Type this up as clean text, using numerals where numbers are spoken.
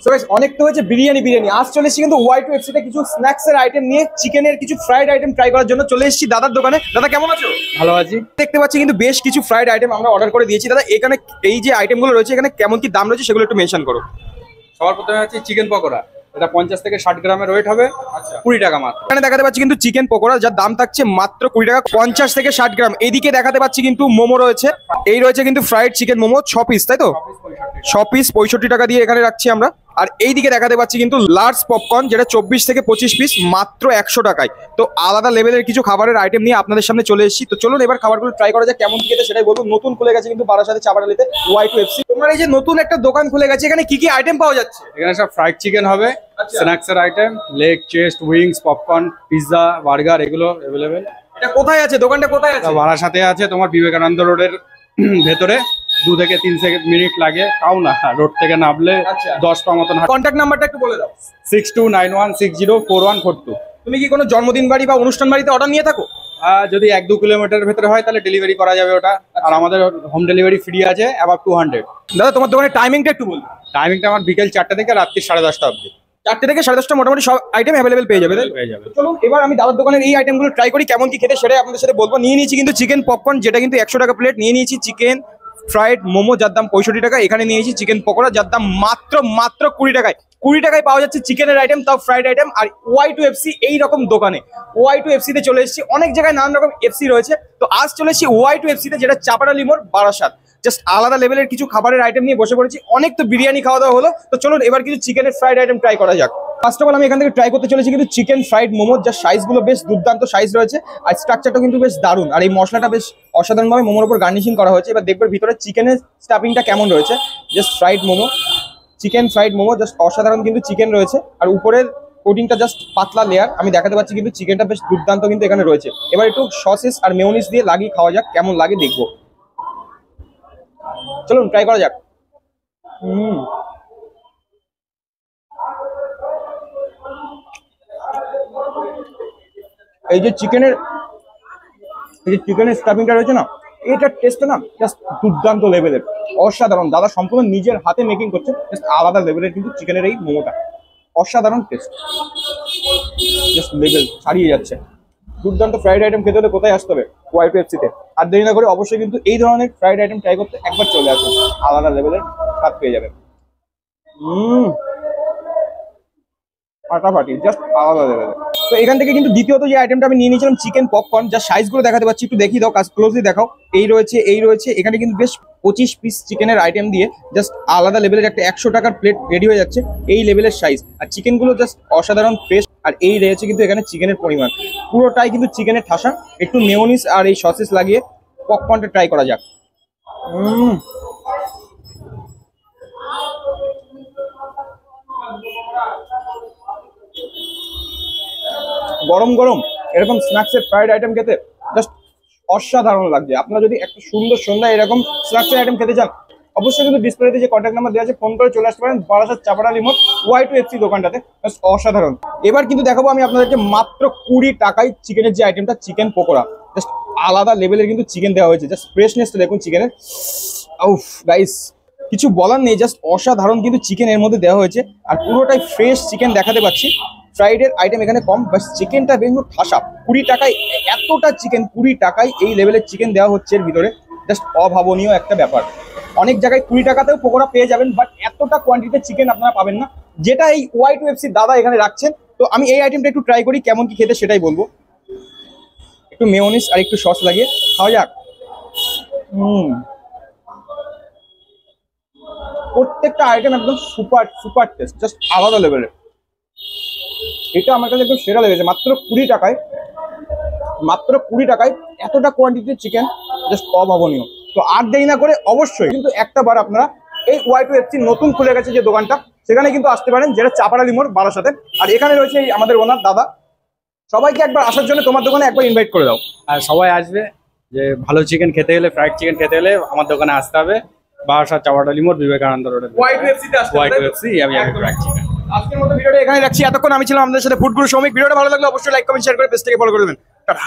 So guys অনেক তো হচ্ছে বিরিয়ানি আজ চলে এসেছি কিন্তু Y2FC তে কিছু স্ন্যাক্স এর আইটেম নিয়ে চিকেনের কিছু ফ্রাইড আইটেম ট্রাই করার জন্য চলে এসেছি দাদার দোকানে। দাদা কেমন আছো? ভালো আছি। দেখতে পাচ্ছি কিন্তু বেশ কিছু ফ্রাইড আইটেম আমরা অর্ডার করে দিয়েছি। দাদা এখানে এই যে আইটেমগুলো রয়েছে এখানে কেমন কি দাম রয়েছে সেগুলো একটু মেনশন করো। সবার প্রথমে আছে চিকেন পকোড়া, এটা 50 থেকে 60 গ্রামের ওয়েট হবে, 20 টাকা মাত্র। এখানে দেখাতে পাচ্ছি কিন্তু চিকেন পকোড়া যার দাম থাকছে মাত্র 20 টাকা, 50 থেকে 60 গ্রাম। এইদিকে দেখাতে পাচ্ছি কিন্তু মোমো রয়েছে, এই রয়েছে কিন্তু ফ্রাইড চিকেন মোমো 6 পিস, তাই তো 6 পিস 65 টাকা দিয়ে এখানে রাখছি আমরা। আর এইদিকে দেখাতে পাচ্ছি কিন্তু লার্জ পপকর্ন যেটা 24 থেকে 25 পিস মাত্র 100 টাকায়। তো আলাদা লেভেলের কিছু খাবারের আইটেম নিয়ে আপনাদের সামনে চলে এসেছি। তো চলুন এবার খাবারগুলো ট্রাই করা যায় কেমন কি খেতে সেটাই বলবো। নতুন খুলে গেছে কিন্তু বারাসাতে চাপাডালিতে Y2FC। তোমার এই যে নতুন একটা দোকান খুলে গেছে এখানে কি কি আইটেম পাওয়া যাচ্ছে? এখানে সব ফ্রাইড চিকেন হবে, স্ন্যাক্স এর item, leg, chest, wings, popcorn, pizza, burger এগুলো अवेलेबल। এটা কোথায় আছে দোকানটা, কোথায় আছে? বারাসাতে আছে, তোমার বিবেকানন্দ রোডের ভেতরে 2 থেকে 3 মিনিট লাগে, তাও না রোড থেকে নামলে 10 পা মতন। কন্ট্যাক্ট নাম্বারটা একটু বলে দাও। 6291604142। তুমি কি কোনো জন্মদিন বাড়ি বা অনুষ্ঠান বাড়িতে অর্ডার নিয়ে থাকো? যদি 1-2 কিলোমিটারের ভেতরে হয় তাহলে ডেলিভারি করা যাবে ওটা। আর আমাদের হোম ডেলিভারি ফ্রি আছে অ্যাবাভ 200। দাদা তোমার দোকানের টাইমিংটা একটু বলুন। টাইমিংটা আমার বিকেল 4টা থেকে রাত্রি 10:30 অবধি। 4টে থেকে 10:30 মোটামুটি সব আইটেম অ্যাভেলেবেল পেয়ে যাবে। চলুন এবার আমি দাদার দোকানের এই আইটেমগুলো ট্রাই করি কেমন কি খেতে সেটাই আপনাদের সাথে বলবো। নিয়ে নিয়েছি কিন্তু চিকেন পপকর্ন যেটা কিন্তু 100 টাকা প্লেট, নিয়ে নিয়েছি চিকেন ফ্রাইড মোমো যার দাম 65 টাকা, এখানে নিয়েছি চিকেন পকোড়া যার দাম মাত্র 20 টাকায়। 20 টাকায় পাওয়া যাচ্ছে চিকেনের আইটেম, তাও ফ্রাইড আইটেম। আর Y2FC এই রকম দোকানে Y2FC তে চলে এসেছি। অনেক জায়গায় নানান রকম এফসি রয়েছে, তো আজ চলে এসেছি Y2FC তে যেটা চাপাডালি মোড় বারাসাত। জাস্ট আলাদা লেভেলের কিছু খাবারের আইটেম নিয়ে বসে পড়েছি। অনেক তো বিরিয়ানি খাওয়া দাওয়া হলো, তো চলুন এবার কিছু চিকেনের ফ্রাইড আইটেম ট্রাই করা যাক। ফার্স্ট অফ অল আমি এখান থেকে ট্রাই করতে চলেছি কিন্তু চিকেন ফ্রাইড মোমো, যার সাইজগুলো বেশ দুর্দান্ত সাইজ রয়েছে আর স্ট্রাকচারটা কিন্তু বেশ দারুণ। আর এই মশলাটা বেশ অসাধারণভাবে মোমোর উপর গার্নিশিং করা হয়েছে। এবার দেখবে ভিতরে চিকেনের স্টাফিংটা কেমন রয়েছে। Just fried momo, chicken fried momo just অসাধারণ কিন্তু চিকেন রয়েছে। আর উপরের কোটিংটা জাস্ট পাতলা লেয়ার, আমি দেখাতে পাচ্ছি কিন্তু চিকেনটা বেশ দুর্দান্ত কিন্তু এখানে রয়েছে। এবার একটু সসেস আর মেয়োনিজ দিয়ে লাগিয়ে খাওয়া যাক কেমন লাগে দেখবো। চলুন ট্রাই করা যাক। এই যে চিকেনের স্টাফিংটা রয়েছে না, এটার টেস্টটা না জাস্ট দুর্দান্ত লেভেলের, অসাধারণ। দাদা সম্পূর্ণ নিজের হাতে মেকিং করছে, জাস্ট আলাদা লেভেলের কিন্তু চিকেনের এই মোমোটা, অসাধারণ টেস্ট, জাস্ট লেভেল ছাড়িয়ে যাচ্ছে। দুর্দান্ত ফ্রাইড আইটেম খেতে হলে কোথায় আসতে হবে? Y2FC তে। আর দেরি না করে অবশ্যই কিন্তু এই ধরনের ফ্রাইড আইটেম ট্রাই করতে একবার চলে আসুন, আলাদা লেভেলের স্বাদ পেয়ে যাবেন। ফাটাফাটি, জাস্ট আলাদা লেভেলের। তো এখান থেকে কিন্তু দ্বিতীয়ত যে আইটেমটা আমি নিয়ে নিয়েছিলাম চিকেন পপকর্ন, যার সাইজগুলো দেখাতে পাচ্ছি, একটু দেখিয়ে দাও, কাজ ক্লোজলি দেখাও। এই রয়েছে এখানে কিন্তু বেশ 25 পিস চিকেনের আইটেম দিয়ে জাস্ট আলাদা লেভেলের একটা 100 টাকার প্লেট রেডি হয়ে যাচ্ছে। এই লেভেলের সাইজ আর চিকেনগুলো জাস্ট অসাধারণ ফ্রেশ। আর এই রয়েছে কিন্তু এখানে চিকেনের পরিমাণ পুরোটাই কিন্তু চিকেনের ঠাসা। একটু মেয়োনিজ আর এই সসেস লাগিয়ে পপকর্নটা ট্রাই করা যাক। গরম গরম এরকম স্ন্যাক্সের ফ্রাইড আইটেম খেতে জাস্ট অসাধারণ লাগছে। আপনারা যদি একটা সুন্দর সন্ধ্যা এরকম স্ন্যাক্সের আইটেম খেতে চান অবশ্যই কিন্তু ডিসপ্লেতে যে কন্ট্যাক্ট নাম্বার দেওয়া আছে ফোন করে চলে আসতে পারেন বারাসাত চাপাডালি মোড় Y2FC দোকানটাতে। জাস্ট অসাধারণ। এবার কিন্তু দেখাবো আমি আপনাদেরকে মাত্র 20 টাকায় চিকেনের যে আইটেমটা চিকেন পকোড়া, জাস্ট আলাদা লেভেলের কিন্তু চিকেন দেওয়া হয়েছে। জাস্ট ফ্রেশনেসটা দেখুন চিকেনের, উফ গাইস কিছু বলার নেই, জাস্ট অসাধারণ কিন্তু চিকেন এর মধ্যে দেওয়া হয়েছে। আর পুরোটাই ফ্রেশ চিকেন দেখাতে পাচ্ছি। ফ্রাইডের আইটেম এখানে কম, বাট চিকেনটা বেশ ঠাসা। 20 টাকায় এতটা চিকেন, 20 টাকায় এই লেভেলের চিকেন দেওয়া হচ্ছে এর ভিতরে, জাস্ট অভাবনীয় একটা ব্যাপার। অনেক জায়গায় 20 টাকাতেও পকোড়া পেয়ে যাবেন, বাট এতটা কোয়ান্টিটিতে চিকেন আপনারা পাবেন না যেটা এই Y2FC দাদা এখানে রাখছেন। তো আমি এই আইটেমটা একটু ট্রাই করি কেমন কি খেতে সেটাই বলবো। একটু মেয়োনিজ আর একটু সস লাগিয়ে খাওয়া যাক। প্রত্যেকটা আইটেম একদম সুপার টেস্ট, জাস্ট আলাদা লেভেলের। এটা আমার কাছে একদম সেরা লেগেছে। মাত্র 20 টাকায় এতটা কোয়ান্টিটির চিকেন, জাস্ট অভাবনীয়। তো আর দেরি না করে অবশ্যই কিন্তু একটা বার আপনারা এই Y2FC নতুন খুলে গেছে যে দোকানটা সেখানে কিন্তু আসতে পারেন, যেটা চাপাডালি মোড় বারাসাতে। আর এখানে রয়েছে এই আমাদের ওনার দাদা। সবাইকে একবার আসার জন্য তোমার দোকানে একবার ইনভাইট করে দাও। আর সবাই আসবে, যে ভালো চিকেন খেতে হলে, ফ্রাইড চিকেন খেতে হলে আমার দোকানে আসতে হবে, বারাসাত চাপাডালি মোড় বিবেকানন্দ রোডে। Y2FC তে আসতে হবে। Y2FC আমি ফ্রাইড চিকেন। আজকের মতো ভিডিওটা এখানে রাখছি। এতক্ষণ আমি ছিলাম আমাদের সাথে ফুড গুরু সৌমিক। ভিডিওটা ভালো লাগলে অবশ্যই লাইক কমেন্ট শেয়ার করে পেজটাকে ফলো করে দেবেন। টাটা।